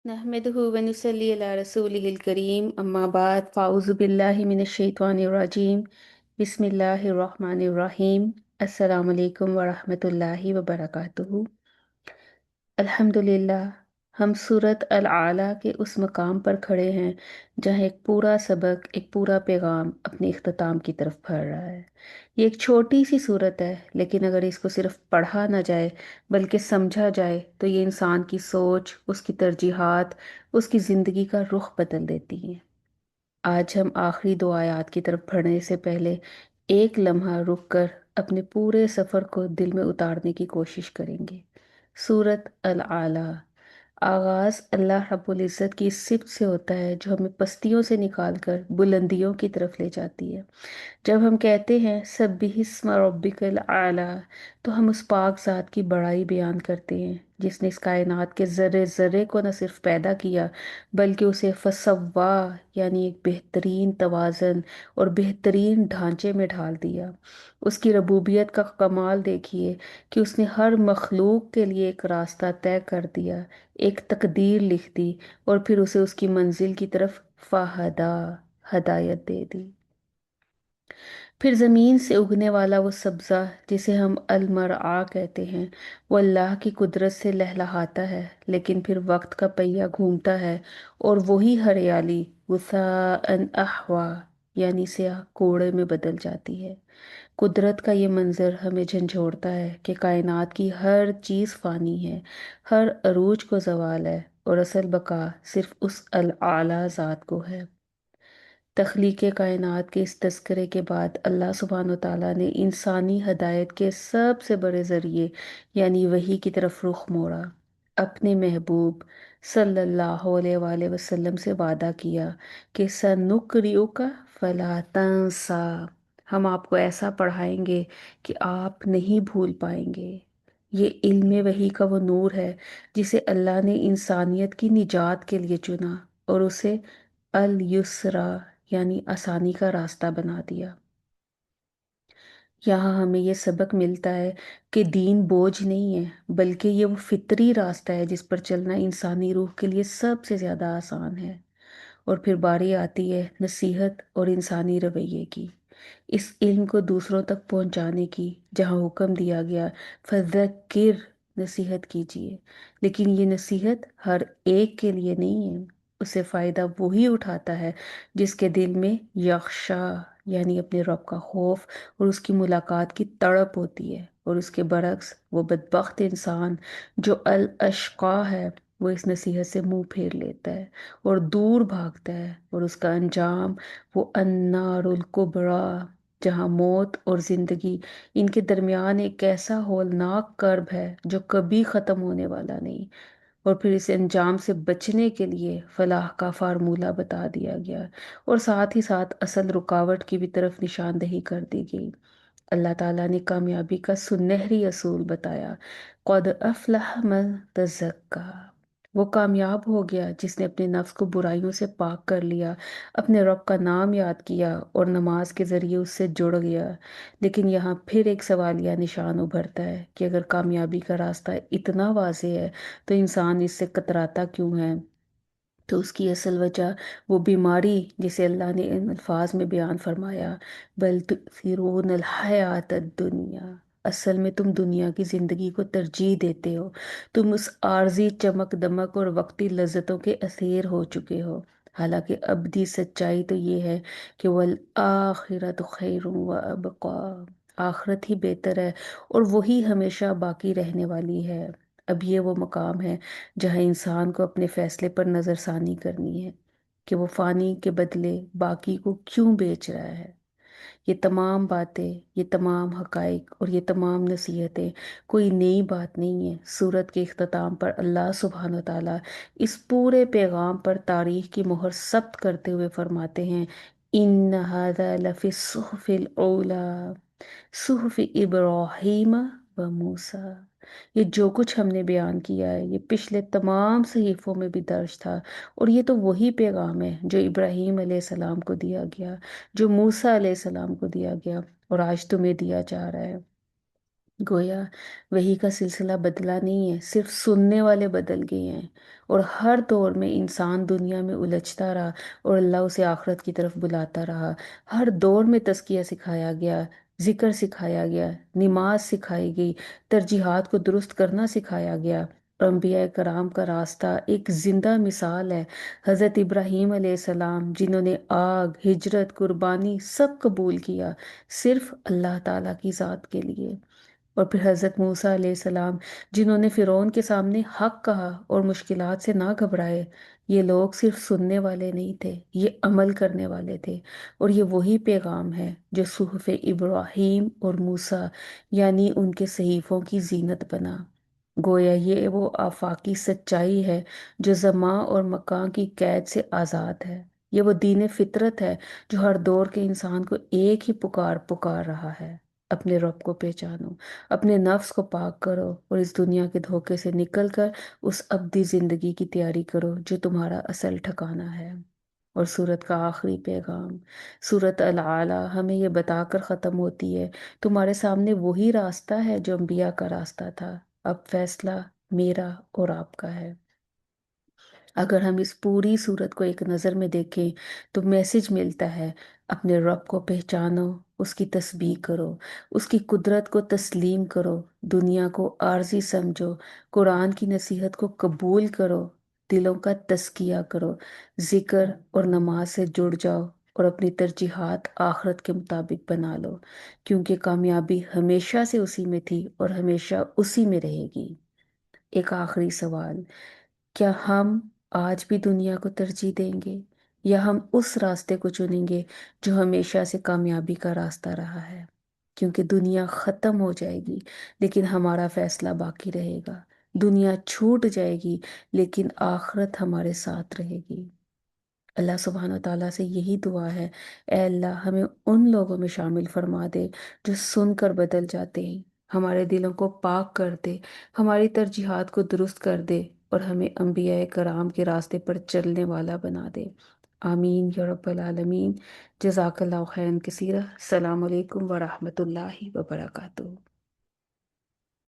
नहमदुहु व नुसल्ली अला रसूलिहिल करीम अम्मा बाद फ़ाउज़ु बिल्लाहि मिनश शैतानिर रजीम बिस्मिल्लाहिर रहमानिर रहीम अस्सलामु अलैकुम व रहमतुल्लाहि व बरकातुहू। अल्हम्दुलिल्लाह, हम सूरत अल आला के उस मकाम पर खड़े हैं जहाँ एक पूरा सबक, एक पूरा पैगाम अपने इख्तिताम की तरफ बढ़ रहा है। ये एक छोटी सी सूरत है, लेकिन अगर इसको सिर्फ पढ़ा ना जाए बल्कि समझा जाए तो ये इंसान की सोच, उसकी तरजीहात, उसकी ज़िंदगी का रुख बदल देती हैं। आज हम आखिरी दो आयत की तरफ बढ़ने से पहले एक लम्हा रुक कर अपने पूरे सफ़र को दिल में उतारने की कोशिश करेंगे। सूरत अल आला। आगाज़ अल्लाह रब्बुल इज़्ज़त की इस सिफ़त से होता है जो हमें पस्तियों से निकाल कर बुलंदियों की तरफ ले जाती है। जब हम कहते हैं सब्बिहिस्मा रब्बिकल आला, तो हम उस पाक ज़ात की बड़ाई बयान करते हैं जिसने इस कायनात के ज़र्रे ज़र्रे को न सिर्फ पैदा किया बल्कि उसे फसव्वा यानी एक बेहतरीन तवाज़न और बेहतरीन ढांचे में ढाल दिया। उसकी रबूबियत का कमाल देखिए कि उसने हर मखलूक के लिए एक रास्ता तय कर दिया, एक तकदीर लिख दी और फिर उसे उसकी मंजिल की तरफ फाहदा हदायत दे दी। फिर ज़मीन से उगने वाला वो सब्ज़ा जिसे हम अलमरआ कहते हैं, वो अल्लाह की कुदरत से लहलहाता है, लेकिन फिर वक्त का पहिया घूमता है और वही हरियाली गुसाअन अहवा यानी स्याह कोड़े में बदल जाती है। कुदरत का ये मंज़र हमें झंझोड़ता है कि कायनात की हर चीज़ फ़ानी है, हर अरूज को ज़वाल है और असल बका सिर्फ उस अल आला ज़ात को है। तख्लीक़ कायनात के इस तस्करे के बाद अल्लाह सुब्हान व तआला ने इंसानी हदायत के सबसे बड़े ज़रिए यानी वही की तरफ रुख मोड़ा। अपने महबूब सल्लल्लाहु अलैहि वसल्लम से वादा किया कि सनुक़रिउका फ़ला तंसा, हम आपको ऐसा पढ़ाएंगे कि आप नहीं भूल पाएंगे। ये इल्म वही का वो नूर है जिसे अल्लाह ने इंसानियत की निजात के लिए चुना और उसे अल युसरा यानी आसानी का रास्ता बना दिया। यहाँ हमें ये सबक मिलता है कि दीन बोझ नहीं है, बल्कि ये वो फितरी रास्ता है जिस पर चलना इंसानी रूह के लिए सबसे ज़्यादा आसान है। और फिर बारी आती है नसीहत और इंसानी रवैये की, इस इल्म को दूसरों तक पहुंचाने की, जहां हुक्म दिया गया फज़क्किर, नसीहत कीजिए। लेकिन ये नसीहत हर एक के लिए नहीं है, उससे फ़ायदा वही उठाता है जिसके दिल में यख्शा यानी अपने रब का खौफ और उसकी मुलाकात की तड़प होती है। और उसके बरक्स वो बदबख्त इंसान जो अल अशका है, वो इस नसीहत से मुंह फेर लेता है और दूर भागता है और उसका अंजाम वो अन्नारुल कुबरा, जहाँ मौत और जिंदगी इनके दरमियान एक ऐसा होलनाक कर्ब है जो कभी ख़त्म होने वाला नहीं। और फिर इस अंजाम से बचने के लिए फलाह का फार्मूला बता दिया गया और साथ ही साथ असल रुकावट की भी तरफ निशानदही कर दी गई। अल्लाह ताला ने कामयाबी का सुनहरी असूल बताया, क़द अफ़लह मन तज़क्का, वो कामयाब हो गया जिसने अपने नफ्स को बुराइयों से पाक कर लिया, अपने रब का नाम याद किया और नमाज के ज़रिए उससे जुड़ गया। लेकिन यहाँ फिर एक सवालिया निशान उभरता है कि अगर कामयाबी का रास्ता इतना वाज़ेह है तो इंसान इससे कतराता क्यों है। तो उसकी असल वजह वो बीमारी जिसे अल्लाह ने इन अल्फाज में बयान फरमाया, बल तुसिरून अल हयात दुनिया, असल में तुम दुनिया की ज़िंदगी को तरजीह देते हो। तुम उस आर्जी चमक दमक और वक्ती लज्जतों के असीर हो चुके हो। हालांकि अबदी सच्चाई तो ये है कि वल आखिरत खैरुन व अबका, आखिरत ही बेहतर है और वही हमेशा बाकी रहने वाली है। अब ये वो मकाम है जहाँ इंसान को अपने फैसले पर नज़रसानी करनी है कि वो फ़ानी के बदले बाकी को क्यों बेच रहा है। ये तमाम बातें, ये तमाम हकाइक और ये तमाम नसीहतें कोई नई बात नहीं है। सूरत के इख्तिताम पर अल्लाह सुब्हान व तआला इस पूरे पैगाम पर तारीख की मोहर सख्त करते हुए फरमाते हैं, इन हादा लफी सुहफिल ऊला, सुहफि इब्राहीम व मूसा। ये जो कुछ हमने बयान किया है ये पिछले तमाम सहीफ़ों में भी दर्ज था और ये तो वही पैगाम है जो इब्राहीम अलैहिस्सलाम को दिया गया, जो मूसा अलैहिस्सलाम को दिया गया और आज तुम्हें दिया जा रहा है। گویا وہی کا سلسلہ بدلا نہیں ہے، صرف سننے والے بدل گئے ہیں۔ اور ہر دور میں انسان دنیا میں الجھتا رہا اور اللہ اسے آخرت کی طرف بلاتا رہا۔ ہر دور میں تزکیہ سکھایا گیا، ذکر سکھایا گیا، نماز سکھائی گئی، ترجیحات کو درست کرنا سکھایا گیا۔ انبیاء کرام کا راستہ ایک زندہ مثال ہے۔ حضرت ابراہیم علیہ السلام جنہوں نے آگ، ہجرت، قربانی سب قبول کیا، صرف اللہ تعالیٰ کی ذات کے لیے۔ اور پھر حضرت موسیٰ علیہ السلام جنہوں نے فرعون کے سامنے حق کہا اور مشکلات سے نہ گھبرائے۔ یہ لوگ صرف سننے والے نہیں تھے، یہ عمل کرنے والے تھے۔ اور یہ وہی پیغام ہے جو صحف ابراہیم اور موسیٰ یعنی ان کے صحیفوں کی زینت بنا۔ گویا یہ وہ آفاقی سچائی ہے جو زمان اور مکان کی قید سے آزاد ہے۔ یہ وہ دین فطرت ہے جو ہر دور کے انسان کو ایک ہی پکار رہا ہے: اپنے رب کو پہچانو، اپنے نفس کو پاک کرو، اور اس دنیا کے دھوکے سے نکل کر اس ابدی زندگی کی تیاری کرو جو تمہارا اصل ٹھکانہ ہے۔ اور سورت کا آخری پیغام، سورت العلیٰ، ہمیں یہ بتا کر ختم ہوتی ہے: تمہارے سامنے وہی راستہ ہے جو انبیاء کا راستہ تھا، اب فیصلہ میرا اور آپ کا ہے۔ اگر ہم اس پوری صورت کو ایک نظر میں دیکھیں تو میسج ملتا ہے: اپنے رب کو پہچانو، اس کی تسبیح کرو، اس کی قدرت کو تسلیم کرو، دنیا کو عارضی سمجھو، قرآن کی نصیحت کو قبول کرو، دلوں کا تزکیہ کرو، ذکر اور نماز سے جڑ جاؤ، اور اپنی ترجیحات آخرت کے مطابق بنا لو، کیونکہ کامیابی ہمیشہ سے اسی میں تھی اور ہمیشہ اسی میں رہے گی۔ ایک آخری سوال: کیا ہم آج بھی دنیا کو ترجیح دیں گے، یا ہم اس راستے کو چنیں گے جو ہمیشہ سے کامیابی کا راستہ رہا ہے؟ کیونکہ دنیا ختم ہو جائے گی لیکن ہمارا فیصلہ باقی رہے گا۔ دنیا چھوٹ جائے گی لیکن آخرت ہمارے ساتھ رہے گی۔ اللہ سبحانہ و تعالیٰ سے یہی دعا ہے: اے اللہ، ہمیں ان لوگوں میں شامل فرما دے جو سن کر بدل جاتے ہیں، ہمارے دلوں کو پاک کر دے، ہماری ترجیحات کو درست کر دے، اور ہمیں انبیاء کرام کے راستے پر چلنے والا بنا دے۔ آمین یا رب العالمین۔ جزاک اللہ خیرا کثیرا۔ السلام علیکم ورحمۃ اللہ وبرکاتہ۔